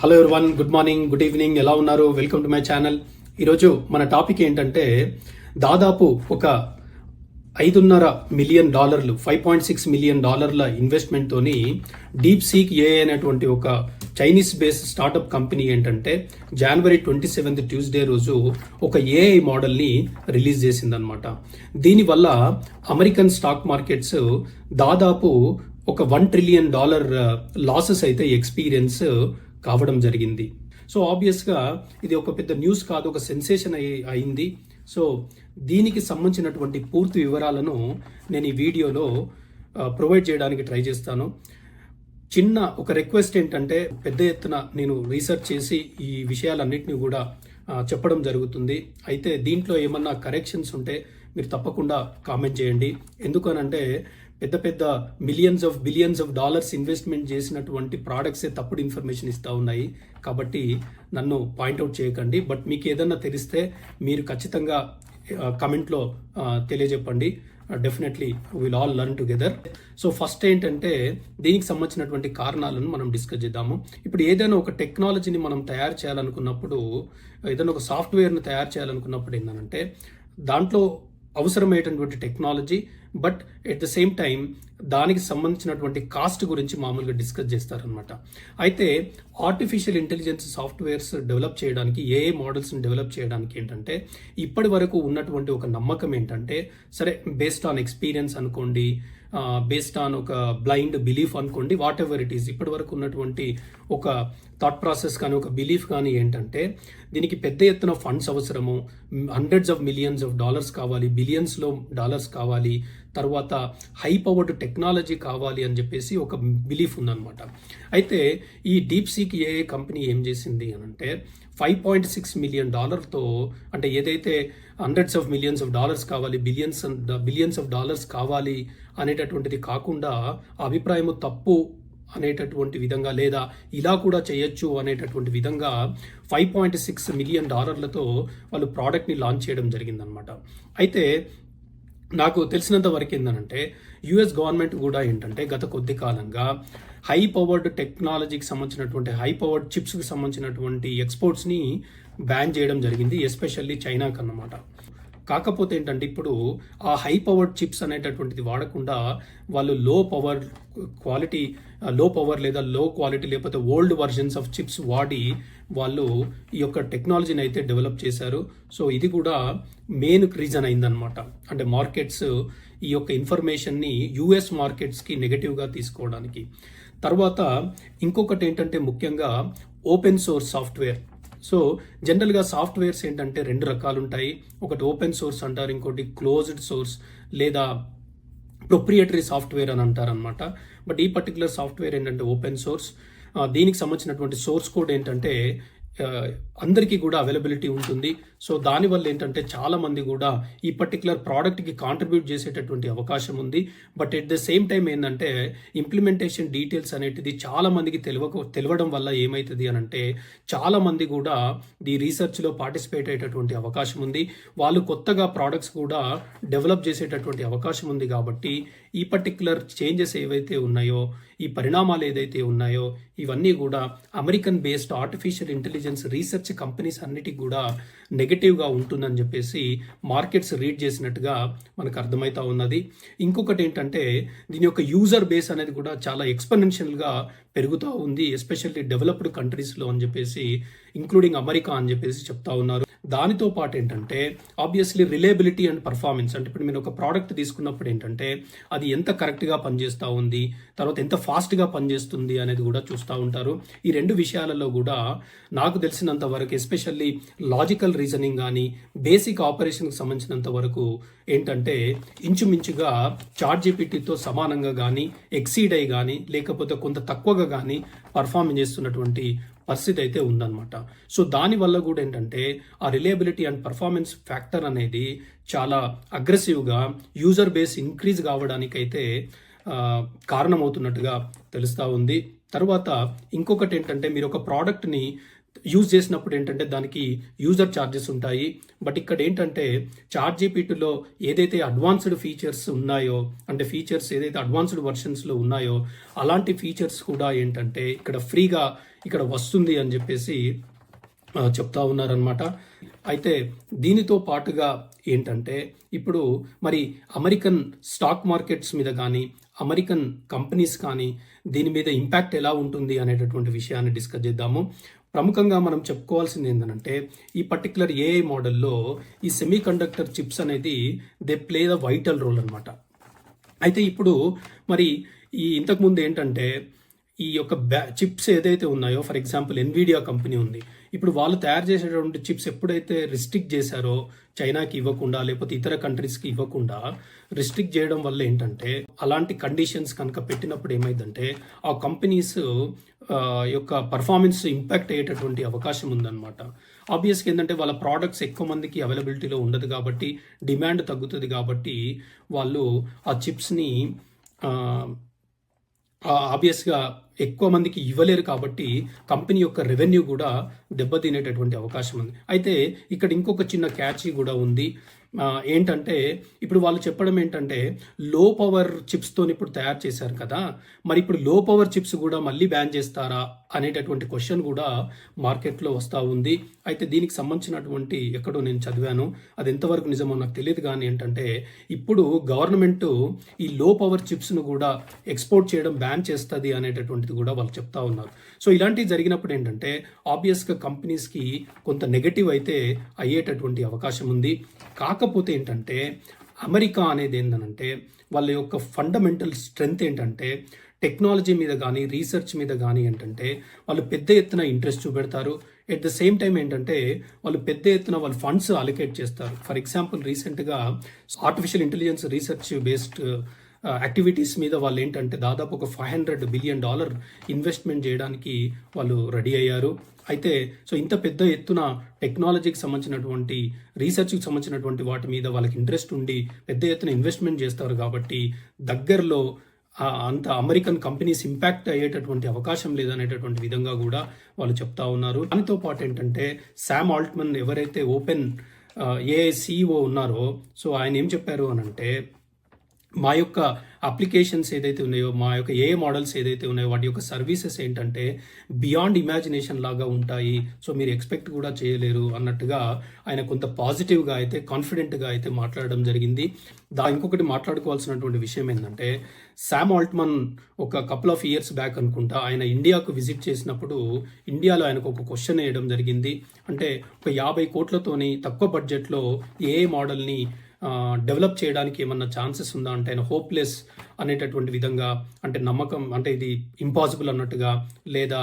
Hello everyone, good morning, good evening, ఎలా ఉన్నారు? Welcome to my channel. ఈరోజు మన టాపిక్ ఏంటంటే దాదాపు ఒక $5.5 మిలియన్, $5.6 మిలియన్ ఇన్వెస్ట్మెంట్ తోని డీప్ సీక్ ఏఐ అనేటువంటి ఒక చైనీస్ బేస్డ్ స్టార్టప్ కంపెనీ ఏంటంటే జనవరి 27 ట్యూస్డే రోజు ఒక ఏఐ మోడల్ని రిలీజ్ చేసిందనమాట. దీనివల్ల అమెరికన్ స్టాక్ మార్కెట్స్ దాదాపు ఒక $1 ట్రిలియన్ లాసెస్ అయితే ఎక్స్పీరియన్స్ కావడం జరిగింది. సో ఆబ్వియస్గా ఇది ఒక పెద్ద న్యూస్ కాదు, ఒక సెన్సేషన్ అయింది. సో దీనికి సంబంధించినటువంటి పూర్తి వివరాలను నేను ఈ వీడియోలో ప్రొవైడ్ చేయడానికి ట్రై చేస్తాను. చిన్న ఒక రిక్వెస్ట్ ఏంటంటే, పెద్ద ఎత్తున నేను రీసెర్చ్ చేసి ఈ విషయాలన్నింటినీ కూడా చెప్పడం జరుగుతుంది. అయితే దీంట్లో ఏమన్నా కరెక్షన్స్ ఉంటే మీరు తప్పకుండా కామెంట్ చేయండి. ఎందుకనంటే పెద్ద పెద్ద బిలియన్స్ ఆఫ్ డాలర్స్ ఇన్వెస్ట్మెంట్ చేసినటువంటి ప్రోడక్ట్సే తప్పుడు ఇన్ఫర్మేషన్ ఇస్తూ ఉన్నాయి. కాబట్టి నన్ను పాయింట్అవుట్ చేయకండి. బట్ మీకు ఏదన్నా తెలిస్తే మీరు ఖచ్చితంగా కమెంట్లో తెలియజెప్పండి. Definitely will all learn together. So first ఏంటంటే దీనికి సంబంధించినటువంటి కారణాలను మనం డిస్కస్ చేద్దాము. ఇప్పుడు ఏదైనా ఒక టెక్నాలజీని మనం తయారు చేయాలనుకున్నప్పుడు, ఏదైనా ఒక సాఫ్ట్వేర్ని తయారు చేయాలనుకున్నప్పుడు ఏంటంటే దాంట్లో అవసరమైనటువంటి technology, but at the same time దానికి సంబంధించినటువంటి కాస్ట్ గురించి మామూలుగా డిస్కస్ చేస్తారనమాట. అయితే ఆర్టిఫిషియల్ ఇంటెలిజెన్స్ సాఫ్ట్వేర్స్ డెవలప్ చేయడానికి, ఏఐ మోడల్స్ని డెవలప్ చేయడానికి ఏంటంటే ఇప్పటి వరకు ఉన్నటువంటి ఒక నమ్మకం ఏంటంటే, సరే బేస్డ్ ఆన్ ఎక్స్పీరియన్స్ అనుకోండి, బేస్డ్ ఆన్ ఒక బ్లైండ్ బిలీఫ్ అనుకోండి, వాట్ ఎవర్ ఇట్ ఈస్, ఇప్పటి వరకు ఉన్నటువంటి ఒక థాట్ ప్రాసెస్ కానీ ఒక బిలీఫ్ కానీ ఏంటంటే దీనికి పెద్ద ఎత్తున ఫండ్స్ అవసరము, $100s of millions కావాలి, బిలియన్స్లో డాలర్స్ కావాలి, తర్వాత హై పవర్డ్ టెక్నాలజీ కావాలి అని చెప్పేసి ఒక బిలీఫ్ ఉందన్నమాట. అయితే ఈ డీప్ సీక్ ఏఐ కంపెనీ ఏం చేసింది అని అంటే $5.6 మిలియన్ అంటే ఏదైతే $100s of millions కావాలి, బిలియన్స్ ఆఫ్ డాలర్స్ కావాలి అనేటటువంటిది కాకుండా అభిప్రాయము తప్పు అనేటటువంటి విధంగా, లేదా ఇలా కూడా చేయొచ్చు అనేటటువంటి విధంగా $5.6 మిలియన్ వాళ్ళు ప్రోడక్ట్ని లాంచ్ చేయడం జరిగిందనమాట. అయితే నాకు తెలిసినంత వరకు ఏంటంటే యుఎస్ గవర్నమెంట్ కూడా ఏంటంటే గత కొద్ది కాలంగా హై పవర్డ్ టెక్నాలజీకి సంబంధించినటువంటి, హై పవర్డ్ చిప్స్కి సంబంధించినటువంటి ఎక్స్పోర్ట్స్ని బ్యాన్ చేయడం జరిగింది, ఎస్పెషల్లీ చైనాకి అన్నమాట. కాకపోతే ఏంటంటే ఇప్పుడు ఆ హై పవర్డ్ చిప్స్ అనేటటువంటిది వాడకుండా వాళ్ళు లో పవర్ లేదా లో క్వాలిటీ లేకపోతే ఓల్డ్ వర్జన్స్ ఆఫ్ చిప్స్ వాడి వాళ్ళు ఈ యొక్క టెక్నాలజీని అయితే డెవలప్ చేశారు. సో ఇది కూడా మెయిన్ రీజన్ అయిందనమాట. అంటే మార్కెట్స్ ఈ యొక్క ఇన్ఫర్మేషన్ని యుఎస్ మార్కెట్స్కి నెగటివ్గా తీసుకోవడానికి. తర్వాత ఇంకొకటి ఏంటంటే ముఖ్యంగా ఓపెన్ సోర్స్ సాఫ్ట్వేర్. సో జనరల్గా సాఫ్ట్వేర్స్ ఏంటంటే 2 రకాలు ఉంటాయి. ఒకటి ఓపెన్ సోర్స్ అంటారు, ఇంకోటి క్లోజ్డ్ సోర్స్ లేదా ప్రొప్రియేటరీ సాఫ్ట్వేర్ అని అంటారనమాట. బట్ ఈ పర్టికులర్ సాఫ్ట్వేర్ ఏంటంటే ఓపెన్ సోర్స్. దీనికి సంబంధించినటువంటి సోర్స్ కోడ్ ఏంటంటే అందరికీ కూడా అవైలబిలిటీ ఉంటుంది. సో దానివల్ల ఏంటంటే చాలా మంది కూడా ఈ పర్టికులర్ ప్రోడక్ట్కి కాంట్రిబ్యూట్ చేసేటటువంటి అవకాశం ఉంది. But at the same time ఏంటంటే ఇంప్లిమెంటేషన్ డీటెయిల్స్ అనేటిది చాలా మందికి తెలియడం వల్ల ఏమవుతుంది అని అంటే చాలా మంది కూడా ఈ రీసెర్చ్లో పార్టిసిపేట్ అయ్యేటటువంటి అవకాశం ఉంది. వాళ్ళు కొత్తగా ప్రోడక్ట్స్ కూడా డెవలప్ చేసేటటువంటి అవకాశం ఉంది. కాబట్టి ఈ పర్టికులర్ చేంజెస్ ఏవైతే ఉన్నాయో, ఈ పరిణామాలు ఏదైతే ఉన్నాయో, ఇవన్నీ కూడా American based artificial intelligence research companies అన్నిటికీ కూడా నెగటివ్గా ఉంటుందని చెప్పేసి మార్కెట్స్ రీడ్ చేసినట్టుగా మనకు అర్థమవుతా ఉన్నది. ఇంకొకటి ఏంటంటే దీని యొక్క యూజర్ బేస్ అనేది కూడా చాలా ఎక్స్పోనెన్షియల్గా పెరుగుతూ ఉంది, ఎస్పెషల్లీ డెవలప్డ్ కంట్రీస్లో అని చెప్పేసి, ఇంక్లూడింగ్ అమెరికా అని చెప్పేసి చెప్తా ఉన్నారు. దానితో పాటు ఏంటంటే ఆబ్వియస్లీ రిలయబిలిటీ అండ్ పర్ఫార్మెన్స్. అంటే ఇప్పుడు మీరు ఒక ప్రోడక్ట్ తీసుకున్నప్పుడు ఏంటంటే అది ఎంత కరెక్ట్గా పనిచేస్తూ ఉంది, తర్వాత ఎంత ఫాస్ట్గా పనిచేస్తుంది అనేది కూడా చూస్తూ ఉంటారు. ఈ 2 విషయాలలో కూడా నాకు తెలిసినంత వరకు ఎస్పెషల్లీ లాజికల్ రీజనింగ్ కానీ బేసిక్ ఆపరేషన్కి సంబంధించినంత వరకు ఏంటంటే ఇంచుమించుగా చాట్‌జీపీటీతో సమానంగా కానీ, ఎక్సీడ్ అయి కానీ, లేకపోతే కొంత తక్కువగా కానీ పర్ఫార్మ్ చేస్తున్నటువంటి పరిస్థితి అయితే ఉందన్నమాట. సో దానివల్ల కూడా ఏంటంటే ఆ రిలయబిలిటీ అండ్ పర్ఫార్మెన్స్ ఫ్యాక్టర్ అనేది చాలా అగ్రెసివ్గా యూజర్ బేస్ ఇంక్రీజ్ కావడానికైతే కారణమవుతున్నట్టుగా తెలుస్తూ ఉంది. తర్వాత ఇంకొకటి ఏంటంటే మీరు ఒక ప్రోడక్ట్ని యూజ్ చేసినప్పుడు ఏంటంటే దానికి యూజర్ ఛార్జెస్ ఉంటాయి. బట్ ఇక్కడ ఏంటంటే చాట్‌జీపీటీలో ఏదైతే అడ్వాన్స్డ్ ఫీచర్స్ ఉన్నాయో, అంటే ఫీచర్స్ ఏదైతే అడ్వాన్స్డ్ వర్షన్స్లో ఉన్నాయో అలాంటి ఫీచర్స్ కూడా ఏంటంటే ఇక్కడ ఫ్రీగా ఇక్కడ వస్తుంది అని చెప్పేసి చెప్తా ఉన్నారనమాట. అయితే దీనితో పాటుగా ఏంటంటే ఇప్పుడు మరి అమెరికన్ స్టాక్ మార్కెట్స్ మీద కానీ అమెరికన్ కంపెనీస్ కానీ దీని మీద ఇంపాక్ట్ ఎలా ఉంటుంది అనేటటువంటి విషయాన్ని డిస్కస్ చేద్దాము. ప్రముఖంగా మనం చెప్పుకోవాల్సింది ఏంటంటే ఈ పర్టికులర్ ఏఐ మోడల్లో ఈ సెమీ కండక్టర్ చిప్స్ అనేది they play the vital role అనమాట. అయితే ఇప్పుడు మరి ఈ ఇంతకుముందు ఏంటంటే ఈ యొక్క చిప్స్ ఏదైతే ఉన్నాయో, ఫర్ ఎగ్జాంపుల్ ఎన్విడియా కంపెనీ ఉంది, ఇప్పుడు వాళ్ళు తయారు చేసేటువంటి చిప్స్ ఎప్పుడైతే రిస్ట్రిక్ట్ చేశారో చైనాకి ఇవ్వకుండా లేకపోతే ఇతర కంట్రీస్కి ఇవ్వకుండా రిస్ట్రిక్ట్ చేయడం వల్ల ఏంటంటే అలాంటి కండిషన్స్ కనుక పెట్టినప్పుడు ఏమైందంటే ఆ కంపెనీస్ యొక్క పర్ఫార్మెన్స్ ఇంపాక్ట్ అయ్యేటటువంటి అవకాశం ఉందన్నమాట. ఆబ్వియస్గా ఏంటంటే వాళ్ళ ప్రోడక్ట్స్ ఎక్కువ మందికి అవైలబిలిటీలో ఉండదు కాబట్టి డిమాండ్ తగ్గుతుంది కాబట్టి వాళ్ళు ఆ చిప్స్ని ఆబ్వియస్గా ఎక్కువ మందికి ఇవ్వలేరు కాబట్టి కంపెనీ యొక్క రెవెన్యూ కూడా దెబ్బతినేటటువంటి అవకాశం ఉంది. అయితే ఇక్కడ ఇంకొక చిన్న క్యాచీ కూడా ఉంది. ఏంటంటే ఇప్పుడు వాళ్ళు చెప్పడం ఏంటంటే లో పవర్ చిప్స్తో ఇప్పుడు తయారు చేశారు కదా, మరి ఇప్పుడు లో పవర్ చిప్స్ కూడా మళ్ళీ బ్యాన్ చేస్తారా అనేటటువంటి క్వశ్చన్ కూడా మార్కెట్లో వస్తూ ఉంది. అయితే దీనికి సంబంధించినటువంటి ఎక్కడో నేను చదివాను, అది ఎంతవరకు నిజమో నాకు తెలియదు. కానీ ఏంటంటే ఇప్పుడు గవర్నమెంట్ ఈ లో పవర్ చిప్స్ను కూడా ఎక్స్పోర్ట్ చేయడం బ్యాన్ చేస్తుంది అనేటటువంటిది కూడా వాళ్ళు చెప్తా ఉన్నారు. సో ఇలాంటివి జరిగినప్పుడు ఏంటంటే ఆబ్వియస్గా కంపెనీస్కి కొంత నెగటివ్ అయితే అయ్యేటటువంటి అవకాశం ఉంది. కాకపోతే ఏంటంటే అమెరికా అనేది ఏంటంటే వాళ్ళ యొక్క ఫండమెంటల్ స్ట్రెంగ్త్ ఏంటంటే టెక్నాలజీ మీద కానీ రీసెర్చ్ మీద కానీ ఏంటంటే వాళ్ళు పెద్ద ఎత్తున ఇంట్రెస్ట్ చూపెడతారు. ఎట్ ద సేమ్ టైం ఏంటంటే వాళ్ళు పెద్ద ఎత్తున వాళ్ళు ఫండ్స్ అలొకేట్ చేస్తారు. ఫర్ ఎగ్జాంపుల్ రీసెంట్గా artificial intelligence research based activities మీద వాళ్ళు ఏంటంటే దాదాపు ఒక $500 బిలియన్ ఇన్వెస్ట్మెంట్ చేయడానికి వాళ్ళు రెడీ అయ్యారు. అయితే సో ఇంత పెద్ద ఎత్తున టెక్నాలజీకి సంబంధించినటువంటి రీసెర్చ్కి సంబంధించినటువంటి వాటి మీద వాళ్ళకి ఇంట్రెస్ట్ ఉండి పెద్ద ఎత్తున ఇన్వెస్ట్మెంట్ చేస్తారు కాబట్టి దగ్గరలో అంత అమెరికన్ కంపెనీస్ ఇంపాక్ట్ అయ్యేటటువంటి అవకాశం లేదనేటటువంటి విధంగా కూడా వాళ్ళు చెప్తా ఉన్నారు. దానితో పాటు ఏంటంటే శామ్ ఆల్ట్మన్ ఎవరైతే ఓపెన్ ఏఐ CEO ఉన్నారో, సో ఆయన ఏం చెప్పారు అని అంటే మా యొక్క అప్లికేషన్స్ ఏదైతే ఉన్నాయో, మా యొక్క ఏ మోడల్స్ ఏదైతే ఉన్నాయో వాటి యొక్క సర్వీసెస్ ఏంటంటే బియాండ్ ఇమాజినేషన్ లాగా ఉంటాయి, సో మీరు ఎక్స్పెక్ట్ కూడా చేయలేరు అన్నట్టుగా ఆయన కొంత పాజిటివ్గా అయితే కాన్ఫిడెంట్గా అయితే మాట్లాడడం జరిగింది. ఇంకొకటి మాట్లాడుకోవాల్సినటువంటి విషయం ఏంటంటే శామ్ ఆల్ట్మన్ ఒక కపుల్ ఆఫ్ ఇయర్స్ బ్యాక్ అనుకుంటా ఆయన ఇండియాకు విజిట్ చేసినప్పుడు ఇండియాలో ఆయనకు ఒక క్వశ్చన్ వేయడం జరిగింది. అంటే ఒక 50 కోట్లతోని తక్కువ బడ్జెట్లో ఏ మోడల్ని డెవలప్ చేయడానికి ఏమన్నా ఛాన్సెస్ ఉందా అంటే ఆయన హోప్లెస్ అనేటటువంటి విధంగా, అంటే నమ్మకం అంటే ఇది ఇంపాసిబుల్ అన్నట్టుగా, లేదా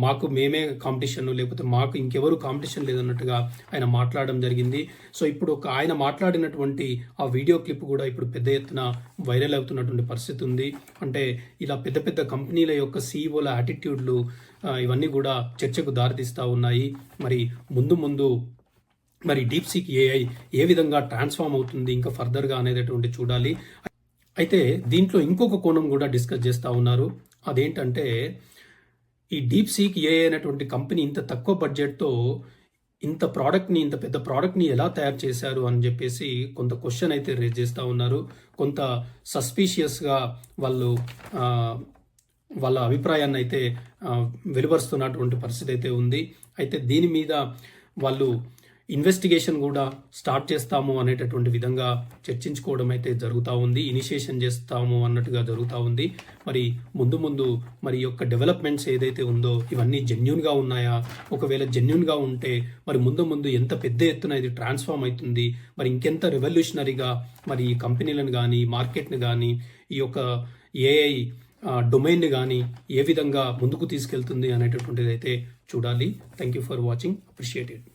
మాకు మేమే కాంపిటీషన్ లేకపోతే మాకు ఇంకెవరు కాంపిటీషన్ లేదన్నట్టుగా ఆయన మాట్లాడడం జరిగింది. సో ఇప్పుడు ఆయన మాట్లాడినటువంటి ఆ వీడియో క్లిప్ కూడా ఇప్పుడు పెద్ద ఎత్తున వైరల్ అవుతున్నటువంటి పరిస్థితి ఉంది. అంటే ఇలా పెద్ద పెద్ద కంపెనీల యొక్క CEOల యాటిట్యూడ్లు ఇవన్నీ కూడా చర్చకు దారితీస్తూ ఉన్నాయి. మరి ముందు మరి డీప్సీక్ AI ఏ విధంగా ట్రాన్స్ఫార్మ్ అవుతుంది ఇంకా ఫర్దర్గా అనేటటువంటి చూడాలి. అయితే దీంట్లో ఇంకొక కోణం కూడా డిస్కస్ చేస్తూ ఉన్నారు. అదేంటంటే ఈ డీప్సీక్ AI అనేటువంటి కంపెనీ ఇంత తక్కువ బడ్జెట్తో ఇంత పెద్ద ప్రోడక్ట్ని ఎలా తయారు చేశారు అని చెప్పేసి కొంత క్వశ్చన్ అయితే రేజ్ చేస్తూ ఉన్నారు. కొంత సస్పీషియస్గా వాళ్ళు వాళ్ళ అభిప్రాయాన్ని అయితే వెలువరుస్తున్నటువంటి పరిస్థితి అయితే ఉంది. అయితే దీని మీద వాళ్ళు ఇన్వెస్టిగేషన్ కూడా స్టార్ట్ చేస్తాము అనేటటువంటి విధంగా చర్చించుకోవడం అయితే జరుగుతూ ఉంది. ఇనిషియేషన్ చేస్తాము అన్నట్టుగా జరుగుతూ ఉంది. మరి ముందు మరి యొక్క డెవలప్మెంట్స్ ఏదైతే ఉందో ఇవన్నీ జెన్యూన్గా ఉన్నాయా? ఒకవేళ జెన్యూన్గా ఉంటే మరి ముందు ఎంత పెద్ద ఎత్తున ఇది ట్రాన్స్ఫార్మ్ అవుతుంది, మరి ఇంకెంత రెవల్యూషనరీగా మరి ఈ కంపెనీలను కానీ మార్కెట్ని కానీ ఈ యొక్క AI డొమైన్ని కానీ ఏ విధంగా ముందుకు తీసుకెళ్తుంది అనేటటువంటిది అయితే చూడాలి. Thank you for watching. Appreciate it.